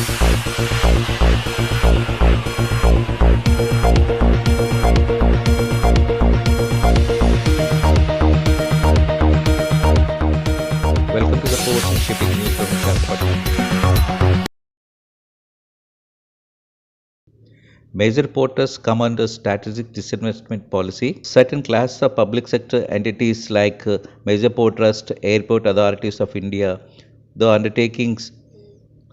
Welcome to the Ports and Shipping News from Visakhapatnam. Major ports come under strategic disinvestment policy. Certain classes of public sector entities like Major Port Trust, Airport Authorities of India, the undertakings,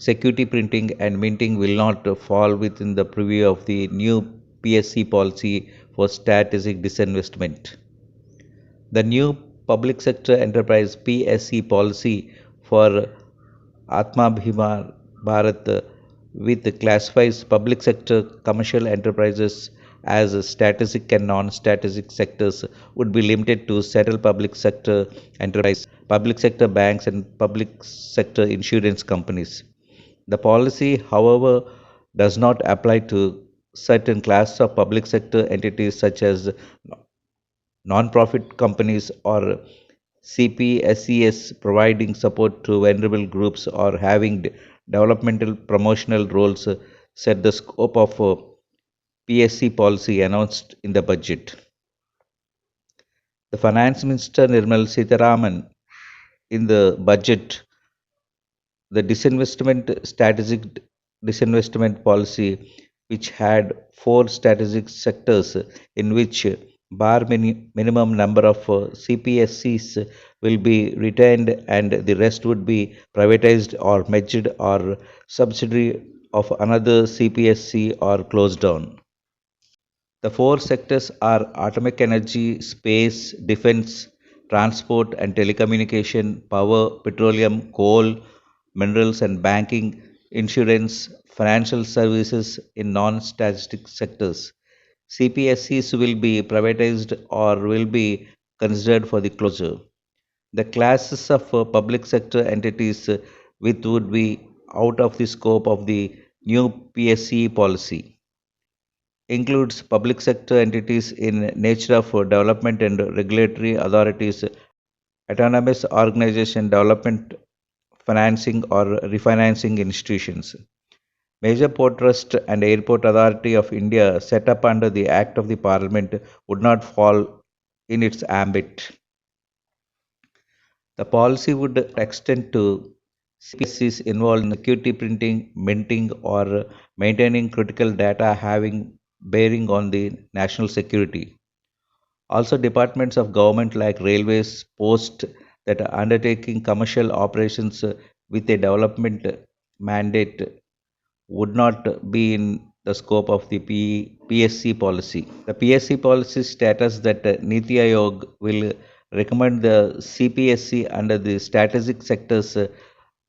security printing and minting will not fall within the purview of the new PSC policy for strategic disinvestment. The new Public Sector Enterprise PSE policy for Atmabhimar Bharat with classifies public sector commercial enterprises as strategic and non-strategic sectors would be limited to settled public sector enterprise, public sector banks and public sector insurance companies. The policy, however, does not apply to certain classes of public sector entities such as non-profit companies or CPSES providing support to vulnerable groups or having developmental promotional roles set the scope of PSC policy announced in the budget. The Finance Minister Nirmal Sitharaman in the budget, the strategic disinvestment policy, which had four strategic sectors in which minimum number of CPSCs will be retained and the rest would be privatized or merged or subsidiary of another CPSC or closed down. The four sectors are atomic energy, space, defense, transport and telecommunication, power, petroleum, coal, minerals and banking, insurance, financial services in non-statistic sectors. CPSCs will be privatized or will be considered for the closure. The classes of public sector entities with would be out of the scope of the new PSC policy includes public sector entities in nature of development and regulatory authorities, autonomous organization development financing or refinancing institutions. Major Port Trust and Airport Authority of India set up under the Act of the Parliament would not fall in its ambit. The policy would extend to CPSCs involved in security printing, minting, or maintaining critical data having bearing on the national security. Also, departments of government like railways, post that are undertaking commercial operations with a development mandate would not be in the scope of the PSC policy. The PSC policy status that Niti Aayog will recommend the CPSC under the strategic sectors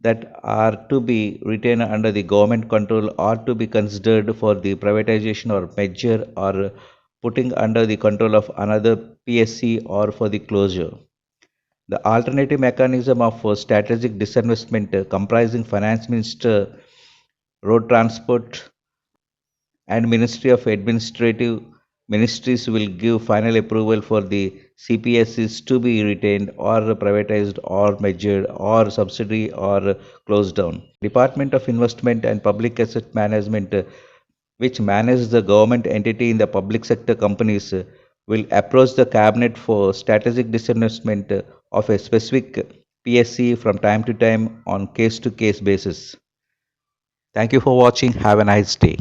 that are to be retained under the government control or to be considered for the privatization or merger or putting under the control of another PSC or for the closure. The alternative mechanism of strategic disinvestment comprising finance minister, road transport and Ministry of Administrative Ministries will give final approval for the CPSCs to be retained or privatized or merged or subsidiary or closed down. Department of Investment and Public Asset Management, which manages the government entity in the public sector companies, will approach the cabinet for strategic disinvestment of a specific PSC from time to time on case to case basis. Thank you for watching. Have a nice day.